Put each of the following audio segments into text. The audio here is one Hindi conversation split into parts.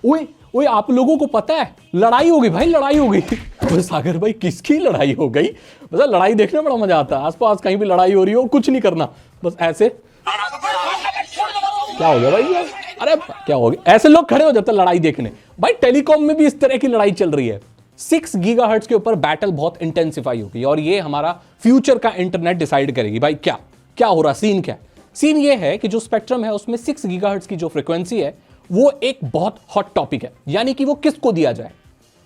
ओए ओए, आप लोगों को पता है लड़ाई हो गई भाई, लड़ाई हो गई। तो सागर भाई किसकी लड़ाई हो गई? मतलब लड़ाई देखने में बड़ा मजा आता है, आसपास कहीं भी लड़ाई हो रही हो, कुछ नहीं करना, बस ऐसे। क्या हो गया भाई यार? अरे क्या हो गया? ऐसे लोग खड़े हो जाते हैं लड़ाई देखने। भाई टेलीकॉम में भी इस तरह की लड़ाई चल रही है। 6 गीगाहर्ट्ज के ऊपर बैटल बहुत इंटेंसिफाई होगी और ये हमारा फ्यूचर का इंटरनेट डिसाइड करेगी। भाई क्या क्या हो रहा, सीन क्या? सीन ये है कि जो स्पेक्ट्रम है उसमें 6 गीगाहर्ट्ज की जो फ्रीक्वेंसी है वो एक बहुत हॉट टॉपिक है, यानी कि वो किसको दिया जाए।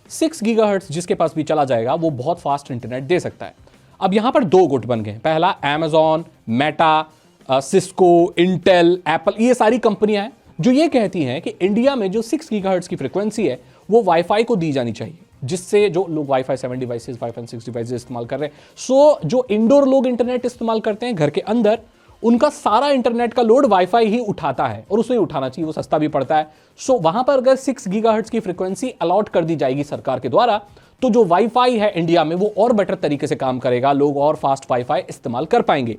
6 गीगाहर्ट्ज जिसके पास भी चला जाएगा वो बहुत फास्ट इंटरनेट दे सकता है। अब यहां पर दो गुट बन गए। पहला Amazon, Meta, Cisco, Intel, Apple, ये सारी कंपनियां हैं जो ये कहती हैं कि इंडिया में जो 6 गीगाहर्ट्ज की फ्रीक्वेंसी है वो वाईफाई को दी जानी चाहिए, जिससे जो लोग वाईफाई 7 डिवाइसेस, वाईफाई 6 डिवाइसेस इस्तेमाल कर रहे हैं, जो इंडोर लोग इंटरनेट इस्तेमाल करते हैं घर के अंदर, उनका सारा इंटरनेट का लोड वाईफाई ही उठाता है और उसे उठाना चाहिए, वो सस्ता भी पड़ता है। वहां पर अगर 6 गीगाहर्ट्ज की फ्रीक्वेंसी अलॉट कर दी जाएगी सरकार के द्वारा, तो जो वाईफाई है इंडिया में वो और बेटर तरीके से काम करेगा, लोग और फास्ट वाईफाई इस्तेमाल कर पाएंगे।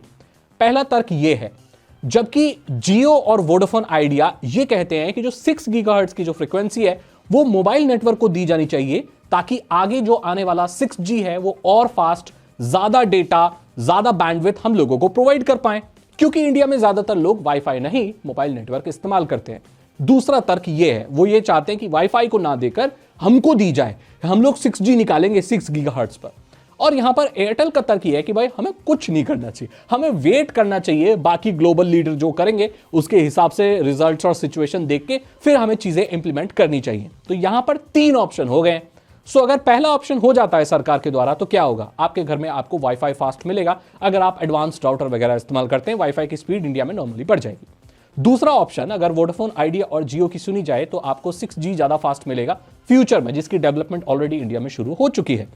पहला तर्क ये है। जबकि जियो और वोडाफोन आइडिया ये कहते हैं कि जो 6 गीगाहर्ट्ज की जो फ्रीक्वेंसी है वो मोबाइल नेटवर्क को दी जानी चाहिए, ताकि आगे जो आने वाला 6G है वो और फास्ट, ज्यादा डेटा, ज्यादा बैंडविड्थ हम लोगों को प्रोवाइड कर पाए, क्योंकि इंडिया में ज्यादातर लोग वाईफाई नहीं मोबाइल नेटवर्क इस्तेमाल करते हैं। दूसरा तर्क ये है, वो ये चाहते हैं कि वाईफाई को ना देकर हमको दी जाए, हम लोग 6G निकालेंगे 6 गीगाहर्ट्ज पर। और यहां पर एयरटेल का तर्क ये है कि भाई हमें कुछ नहीं करना चाहिए, हमें वेट करना चाहिए, बाकी ग्लोबल लीडर जो करेंगे उसके हिसाब से रिजल्ट्स और सिचुएशन देख के फिर हमें चीजें इंप्लीमेंट करनी चाहिए। तो यहां पर 3 ऑप्शन हो गए। सो अगर पहला ऑप्शन हो जाता है सरकार के द्वारा तो क्या होगा, आपके घर में आपको वाईफाई फास्ट मिलेगा। अगर आप एडवांस राउटर वगैरह इस्तेमाल करते हैं, वाईफाई की स्पीड इंडिया में नॉर्मली बढ़ जाएगी। दूसरा ऑप्शन, अगर वोडाफोन आइडिया और जियो की सुनी जाए तो आपको 6G ज्यादा फास्ट मिलेगा फ्यूचर में, जिसकी डेवलपमेंट ऑलरेडी इंडिया में शुरू हो चुकी है।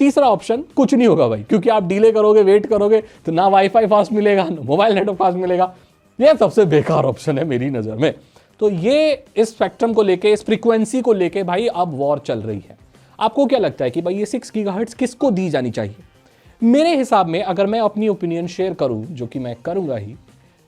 तीसरा ऑप्शन, कुछ नहीं होगा भाई, क्योंकि आप डिले करोगे, वेट करोगे तो ना वाईफाई फास्ट मिलेगा ना मोबाइल नेटवर्क फास्ट मिलेगा। यह सबसे बेकार ऑप्शन है मेरी नजर में। तो ये इस स्पेक्ट्रम को लेके, इस फ्रीक्वेंसी को लेके भाई अब वॉर चल रही है। आपको क्या लगता है कि भाई ये 6 गीगाहर्ट्ज किसको दी जानी चाहिए? मेरे हिसाब में अगर मैं अपनी ओपिनियन शेयर करूं, जो कि मैं करूंगा ही,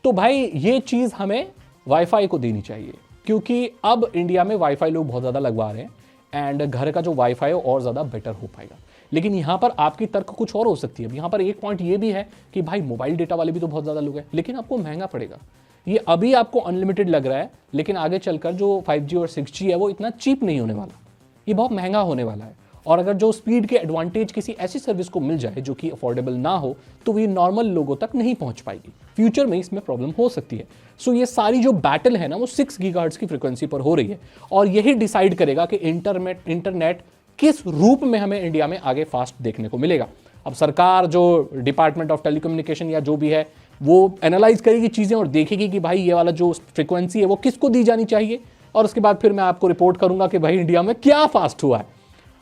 तो भाई ये चीज हमें वाईफाई को देनी चाहिए, क्योंकि अब इंडिया में वाईफाई लोग बहुत ज्यादा लगवा रहे हैं एंड घर का जो वाईफाई है और ज्यादा बेटर हो पाएगा। लेकिन यहां पर आपकी तर्क कुछ और हो सकती है। यहां पर एक पॉइंट ये भी है कि भाई मोबाइल डेटा वाले भी तो बहुत ज्यादा लोग हैं, लेकिन आपको महंगा पड़ेगा। ये अभी आपको अनलिमिटेड लग रहा है, लेकिन आगे चलकर जो 5G और 6G है वो इतना चीप नहीं होने वाला, ये बहुत महंगा होने वाला है। और अगर जो स्पीड के एडवांटेज किसी ऐसी सर्विस को मिल जाए जो कि अफोर्डेबल ना हो, तो ये नॉर्मल लोगों तक नहीं पहुंच पाएगी। फ्यूचर में इसमें प्रॉब्लम हो सकती है। सो ये सारी जो बैटल है ना वो 6 गीगाहर्ट्ज की फ्रीक्वेंसी पर हो रही है, और यही डिसाइड करेगा कि इंटरनेट किस रूप में हमें इंडिया में आगे फास्ट देखने को मिलेगा। अब सरकार, जो डिपार्टमेंट ऑफ टेलीकम्युनिकेशन या जो भी है, वो एनालाइज करेगी चीज़ें और देखेगी कि भाई ये वाला जो फ्रीक्वेंसी है वो किसको दी जानी चाहिए, और उसके बाद फिर मैं आपको रिपोर्ट करूंगा कि भाई इंडिया में क्या फास्ट हुआ है।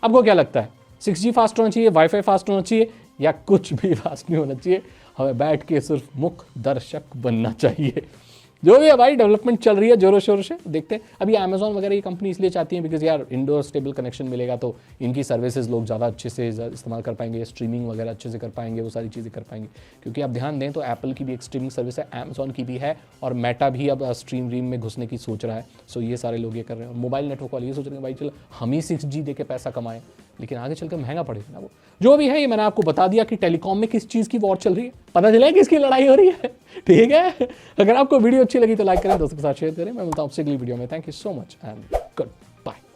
आपको क्या लगता है, 6G फास्ट होना चाहिए, वाईफाई फास्ट होना चाहिए, या कुछ भी फास्ट नहीं होना चाहिए? हमें बैठ के सिर्फ मुख्य दर्शक बनना चाहिए। जो भी है भाई, डेवलपमेंट चल रही है जोरों शोरों से, देखते हैं। अभी Amazon वगैरह ये कंपनी इसलिए चाहती है बिकॉज यार इंडोर स्टेबल कनेक्शन मिलेगा तो इनकी सर्विसेज लोग ज़्यादा अच्छे से इस्तेमाल कर पाएंगे, स्ट्रीमिंग वगैरह अच्छे से कर पाएंगे, वो सारी चीज़ें कर पाएंगे। क्योंकि आप ध्यान दें तो एप्पल की भी एक स्ट्रीमिंग सर्विस है, Amazon की भी है, और मेटा भी अब स्ट्रीम रीम में घुसने की सोच रहा है। सो ये सारे लोग ये कर रहे हैं। और मोबाइल नेटवर्क वाले ये सोच रहे हैं भाई चलो हम ही 6G दे के पैसा कमाएं, लेकिन आगे चलकर महंगा पड़ेगा ना वो। जो भी है ये मैंने आपको बता दिया कि टेलीकॉम में किस चीज़ की वॉर चल रही है, पता चला है किसकी लड़ाई हो रही है। ठीक है, अगर आपको वीडियो अच्छी लगी तो लाइक करें, दोस्तों के साथ शेयर करें। मैं मिलता हूं आपसे अगली वीडियो में। Thank you so much and good.